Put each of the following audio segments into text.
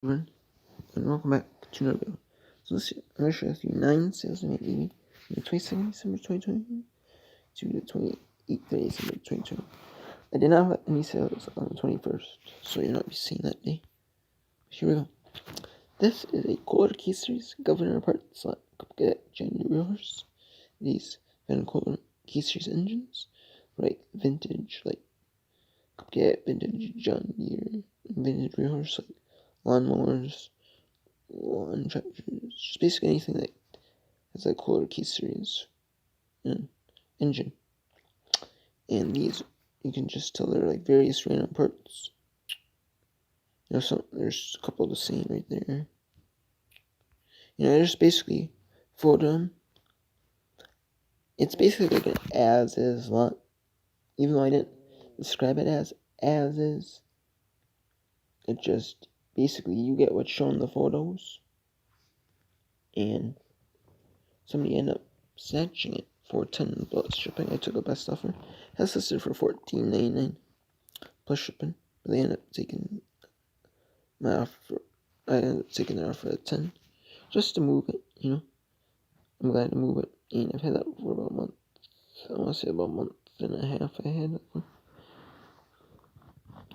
Everyone, and welcome back to another video. So I'm going to share with you 9 sales I made from the 22nd December 2020 to the 28th December 2020. I did not have any sales on the 21st, so you'll not be seeing that day. Here we go. This is a Kohler key series governor part slot get January horse. These Van Kohler key series engines, right? Vintage, like get vintage John Deere, vintage horse, like lawnmowers, lawn tractors, just basically anything that has a Kohler key series engine. And these, you can just tell they're like various random parts. There's a couple of the same right there. I just basically photo them. It's basically like an as-is lot, even though I didn't describe it as is. It just basically you get what's shown in the photos, and somebody ended up snatching it for $10 plus shipping. I took a best offer. Has listed for $14.99 plus shipping, but they ended up taking my offer. I ended up taking their offer at 10 just to move it. I'm glad to move it, and I've had that for about a month. I want to say about a month and a half. I had that for.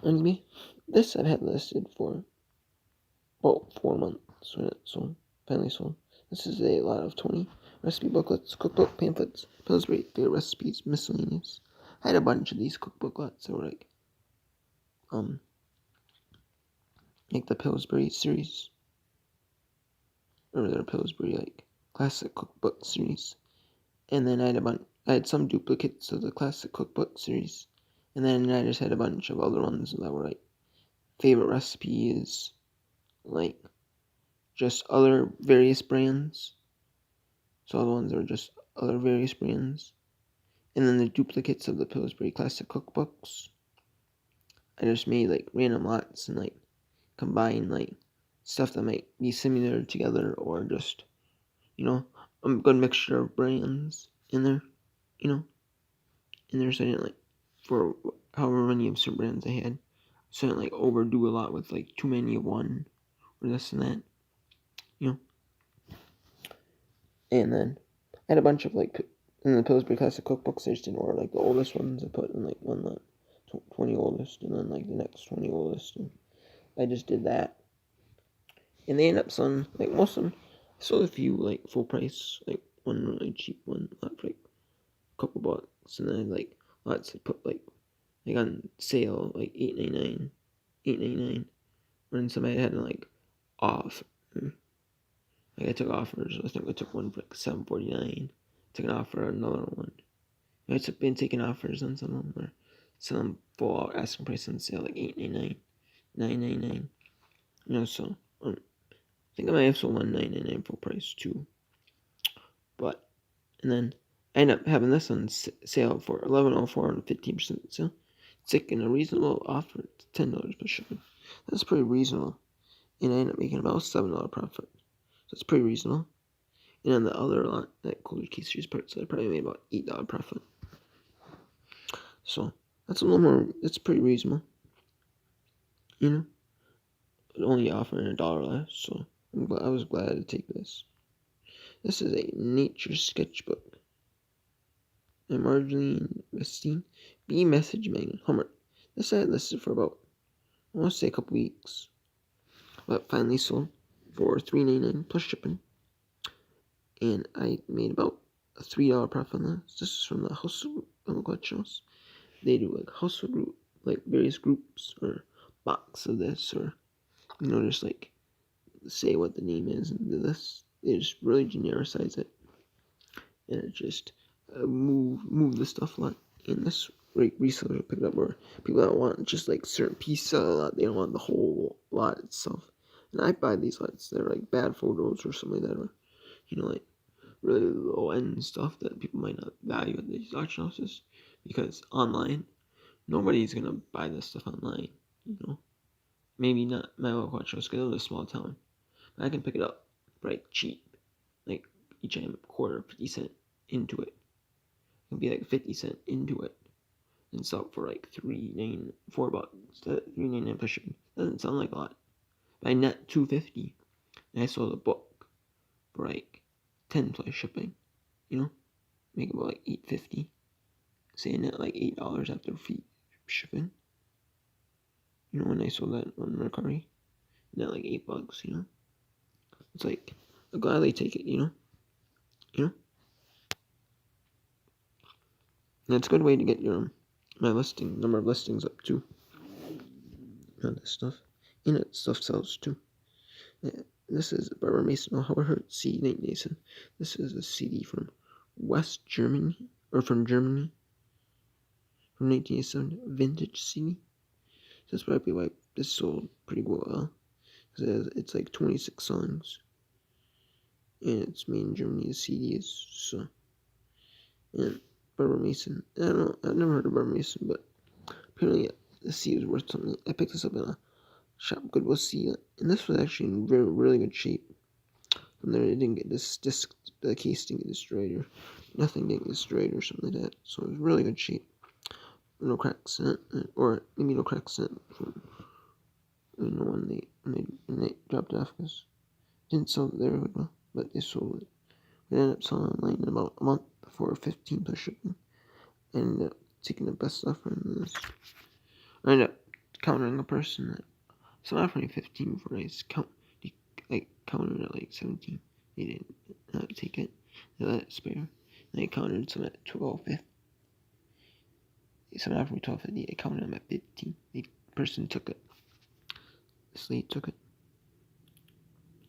Anyway, this I've had listed for about 4 months when it sold. Finally sold. This is a lot of 20 recipe booklets, cookbook pamphlets, Pillsbury favorite recipes, miscellaneous. I had a bunch of these cookbook lots that were like the Pillsbury series, or their Pillsbury like classic cookbook series, and then I had some duplicates of the classic cookbook series, and then I just had a bunch of other ones that were like favorite recipes, like just other various brands. So all the ones that were just other various brands, and then the duplicates of the Pillsbury classic cookbooks. I just made like random lots and like combine like stuff that might be similar together, or just a good mixture of brands in there, so I didn't like, for however many of certain brands I had, so I didn't like overdo a lot with like too many of one or this and that, and then I had a bunch of like in the Pillsbury Classic cookbooks. I just didn't order like the oldest ones. I put in like one lot, 20 oldest, and then like the next 20 oldest, and I just did that, and they end up selling like most of them. I sold a few like full price, like one really cheap one lot for like a couple bucks, and then like lots I put like on sale like $8.99, when somebody had like off. Like I took offers. I think I took one for like $7.49. Took an offer on another one. I've been taking offers on some of them, or selling full out asking price on sale like $8.99, $9.99. So I think I might have sold one $9.99 full price too. But and then I end up having this on sale for $11.04 on 15% sale. Taking a reasonable offer, $10 per shipping. That's pretty reasonable, and I end up making about $7 profit. So it's pretty reasonable. And on the other lot, that Kohler key series parts, I probably made about $8 profit. So that's a little more. That's pretty reasonable. Only offering $1 less. So I was glad to take this. This is a nature sketchbook. And Marjorie Vestine B message magnet Hummer. This I had listed for about, I want to say, a couple weeks, but finally sold for $3.99 plus shipping, and I made about a $3 profit on this. This is from the household collections. They do like household group, like various groups or box of this, or just like say what the name is and do this. They just really genericize it, and it just move the stuff a lot. And this reseller will pick it up, or people that want just like certain pieces of a lot, they don't want the whole lot itself. And I buy these lots. They're like bad photos or something like that, or like really low end stuff that people might not value at these auction houses, because online nobody's gonna buy this stuff online. Maybe not my local auction house, because it's a small town. But I can pick it up for like cheap, like each time a quarter, 50 cent into it. It can be like 50 cent into it, and sell for like $3.99 plus shipping. Doesn't sound like a lot, But I net $250, and I sold a book for like 10 plus shipping. You know, make about like $8.50. Say I net like $8 after fee shipping. You know, when I sold that on Mercari, net like $8. You know, it's like I gladly take it. You know. And it's a good way to get your my number of listings up too. And this stuff. And it stuff sells too. Yeah, this is Barbara Mason. Oh, how I heard C. Nate Mason. This is a CD from West Germany, or from Germany, from 1987. Vintage CD. So that's probably why this sold pretty well. It's like 26 songs. And it's made in Germany, the CD is. So. And Barbara Mason. I don't know, I've never heard of Barbara Mason, but apparently the CD was worth something. I picked this up in a shop, Goodwill CD, and this was actually in really good shape. From there, it didn't get this disc, the case didn't get destroyed, or nothing didn't get destroyed, or something like that. So it was really good shape. No cracks in it, or maybe no cracks in it from when they dropped it off, because didn't sell it there very well, but they sold it. We ended up selling online in about a month for 15 plus shipping. I ended up taking the best offer in this. I ended up countering a person that someone offered me 15 before I countered at like 17. They didn't take it. They let it spare. And I countered some at 12.50. Someone offered me 12.50. I counted them at 15. The person took it. Slade took it.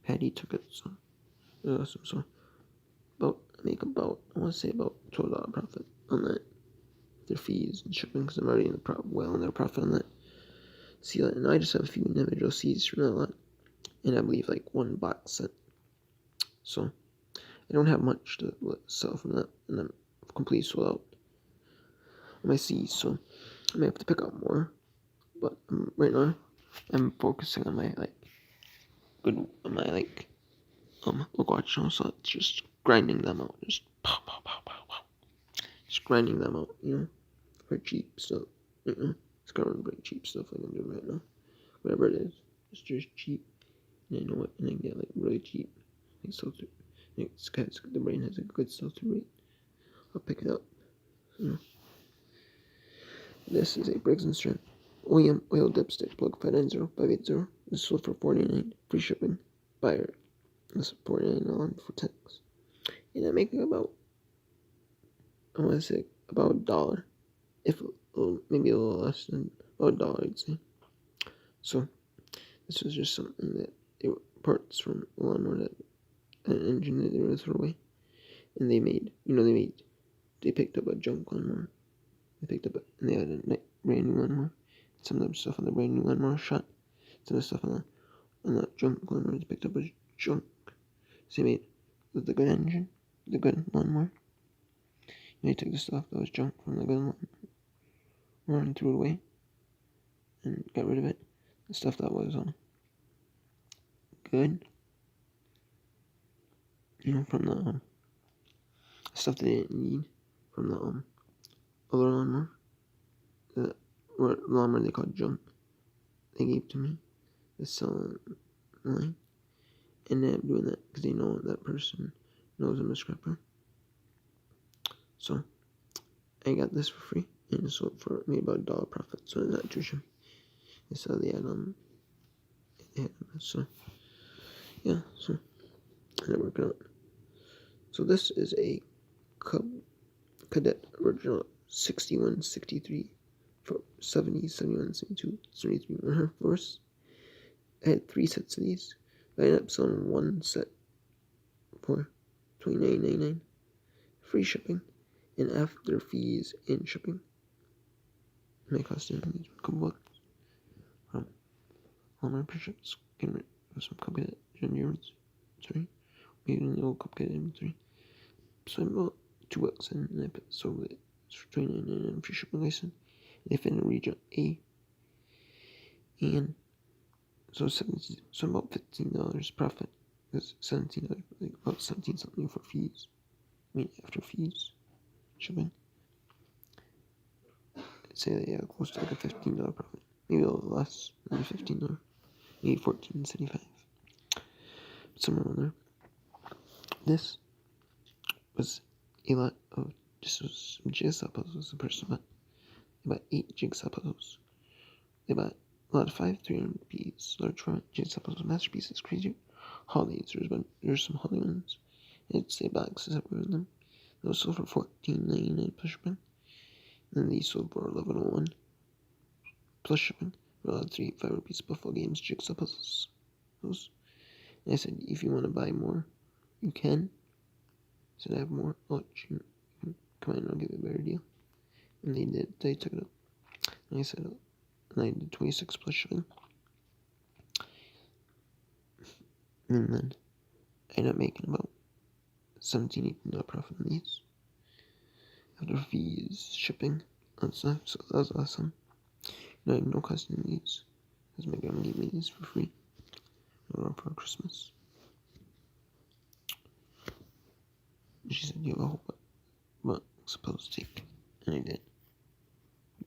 Patty took it. So I want to say about $12 profit on that. Their fees and shipping, because I'm already in their profit on that. See that, and I just have a few individual seeds from that lot, and I believe like one box set. So I don't have much to sell from that, and I'm completely sold out on my seeds, so I may have to pick up more. But right now, I'm focusing on my local watch channel, so it's just grinding them out, just pow pow pow pow pow, just grinding them out, for cheap stuff. It's kind of very cheap stuff I can do right now. Whatever it is, it's just cheap, and I know it, and I can get like really cheap. Like sell-through. The brain has a good sell-through rate. I'll pick it up. This is a Briggs & Stratton oil dipstick plug 590580. This is sold for $49, free shipping. Buyer. This is $49 for tax. And I'm making about $1. If maybe a little less than about $1, I'd say. So this was just something that they were parts from a lawnmower, that an engine that they were gonna throw away, and they picked up a junk lawnmower. And they had a brand new lawnmower. Some of the stuff on the brand new lawnmower shot. Some of the stuff on the junk lawnmower they picked up as junk. So they made with the good engine, the good lawnmower. And they took the stuff that was junk from the good lawnmower and threw it away and got rid of it. The stuff that was good, from the stuff they didn't need from the other lawnmower, the lawnmower they called junk, they gave to me to sell online, and they ended up doing that because they know that person knows I'm a scrapper. So I got this for free and sold for maybe about $1 profit. So it's not too shabby. So they had so yeah, so they're working out. So this is a Cadet original 61, 63, 70, 71, 72, 73 on her first. I had 3 sets of these. I ended up selling 1 set for $29.99, free shipping, and after fees and shipping, my cost in these a couple bucks from Walmart Push-Ups. Getting rid of some Cupcake Juniors. Sorry, maybe an old Cupcake inventory. So I bought $2 in, and I sold it for $29.99 and free shipping license. They fit in region A, and so about $15 profit. Because $17, like about 17 something for fees. I mean, after fees, shipping. I'd say that, yeah, close to like a $15 profit. Maybe a little less than $15. maybe 1475. Somewhere around there. This was a lot of, this was jigsaw puzzles. The person bought about 8 jigsaw puzzles. They bought a lot of 300 piece large format jigsaw puzzles, masterpieces, crazy holidays. There's some holiday ones. It's a boxes everywhere in them. Those sold for $14.99 plus shipping. And these sold for $11.01 plus shipping. For a lot of 500 piece Buffalo Games jigsaw puzzles. Those. And I said, if you want to buy more, you can. I said, I have more. I'll let you come in and I'll give you a better deal. And they did. They took it up. And I said, and I did 26 plus shipping. And then I ended up making about $17-18 profit on these. After fees, shipping, and stuff. So that was awesome. I had no cost in these. Because my grandma gave me these for free. For Christmas. She said, you have a whole box of puzzles to take. And I did.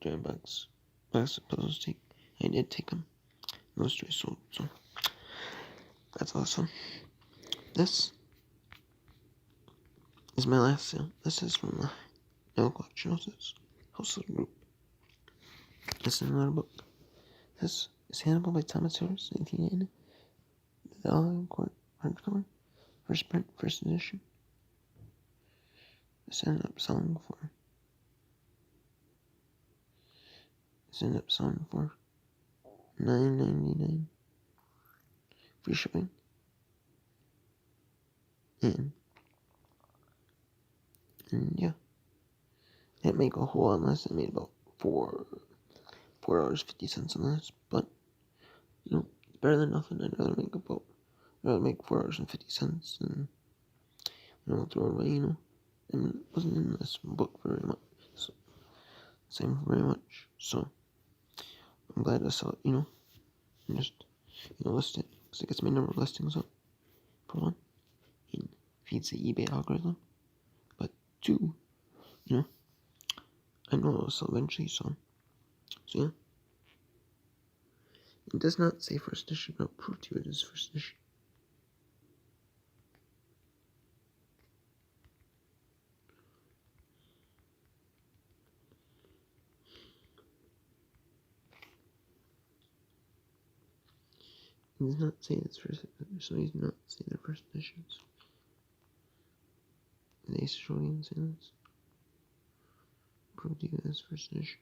Giant box of puzzles to take. I did take them. Most I sold, so that's awesome. This is my last sale. This is from the Noah Collection Houses Household Group. This is another book. This is Hannibal by Thomas Harris, 1990. The Alcourt hardcover. First print, first edition. This ended up selling for $9.99. Free shipping. And yeah. I didn't make a whole lot less. I made about $4.50 on this, but you know, it's better than nothing. I'd rather make $4.50 and throw it away, I mean, it wasn't in this book very much. So, same very much. So I'm glad I saw it, and just list it, because it gets my number of listings up. For one, it feeds the eBay algorithm. But two, I know it'll sell eventually, so yeah. It does not say first edition, but I'll prove to you it is first edition. It does not say it's first edition, so these do not say they're first editions. The Ace Showdown say this. Prove to you as first edition.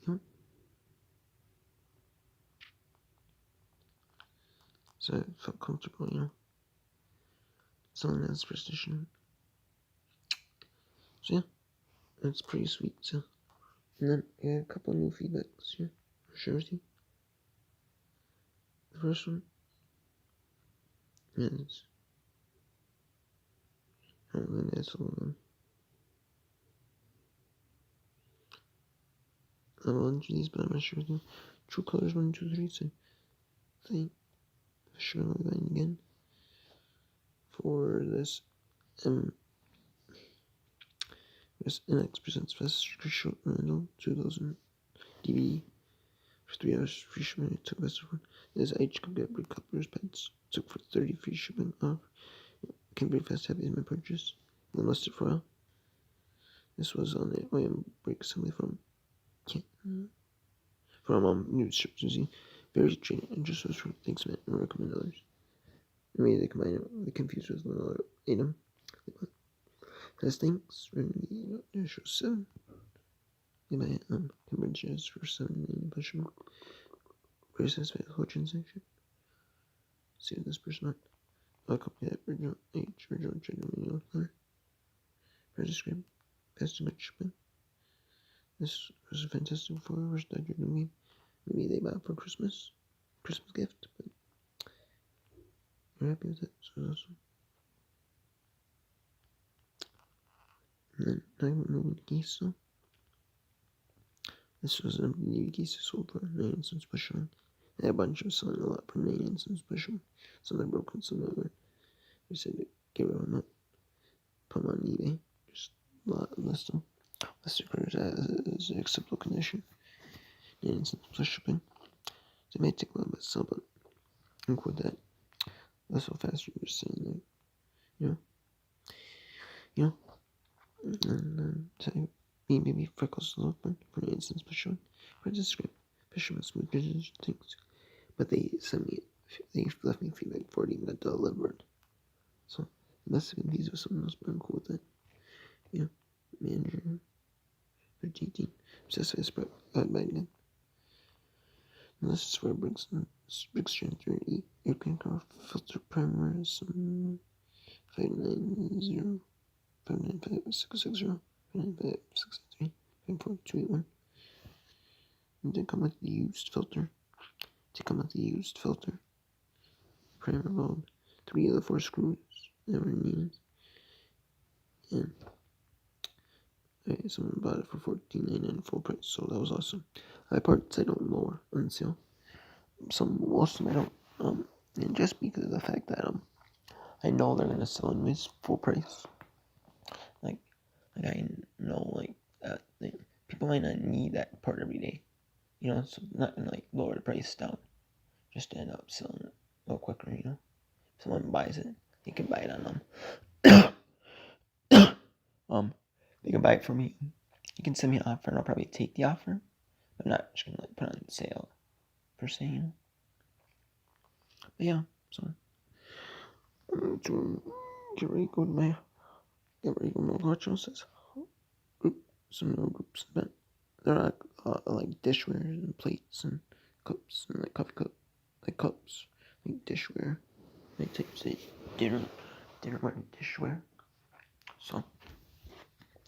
Yep. So I felt comfortable, selling as first edition. So yeah, that's pretty sweet. So, and then I had a couple new feedbacks here. I'll share with you. The first one is, I don't think that's all of them. I have a bunch of these, but I'm not sure with you. True Colors 1, 2, 3. So thank Shirley Vine again for this this NX presents Fast Short Rental 2000 DVD for 3 hours free shipping. It took best of one. This H could get brick cuppers pets. Took for 30 free shipping off. Can be fast happy is my purchase. And listed for a while. This was on the OEM brake assembly from new strips. Very trading interest was for thanks man and recommend others. Maybe they combine it with the confused with another item. Has thanks written the show 7. They buy conversions for 7 pushing. Very satisfied with the whole transaction. See what this person on. I'll copy that original trade manual color. Register best to match shipping. This was a fantastic 4-hour Dodger new game. Maybe they bought it for Christmas gift, but we're happy with it, so it was awesome. And then I'm moving to Geisel. This was an empty case sold for 99 cents per shilling. I had a bunch of selling a lot for 99 cents per shilling. Some are broken, some are. We said to get rid of them up. Put them on eBay. Just list them. List the cars as acceptable condition. and some plus shipping. So it may take a little bit still, but I'm cool with that. That's how fast you were saying, like, you know, and then say, maybe freckles open, for instance, plus shipping. For the script, fisherman's smooth things, but they sent me, they left me feedback 40-minute delivered. So, unless these are something else, but I'm cool with that. Manager for GT. Obsessed with spread magnet. Unless it's where Brixton 30 airplane car filter primer, some 590, 595, 595, 54281. And then come with the used filter. Primer bulb. 3 of the 4 screws that were needed. And someone bought it for $14.99 full price, so that was awesome. I parts I don't lower on sale. Most of them I don't. And just because of the fact that I know they're gonna sell in this full price. Like I know people might not need that part every day. So not gonna lower the price down just to end up selling it a little quicker. If someone buys it, they can buy it on they can buy it from me. You can send me an offer, and I'll probably take the offer. I'm not just gonna put it on sale per se. But yeah, so I'm going to get ready to go to my watch. Says some new groups, but they're like dishware and plates and cups and coffee cups, dishware, types of dinnerware and dishware. So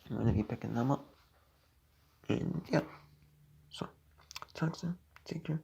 I'm gonna be picking them up, and yeah. So talk soon. Take care.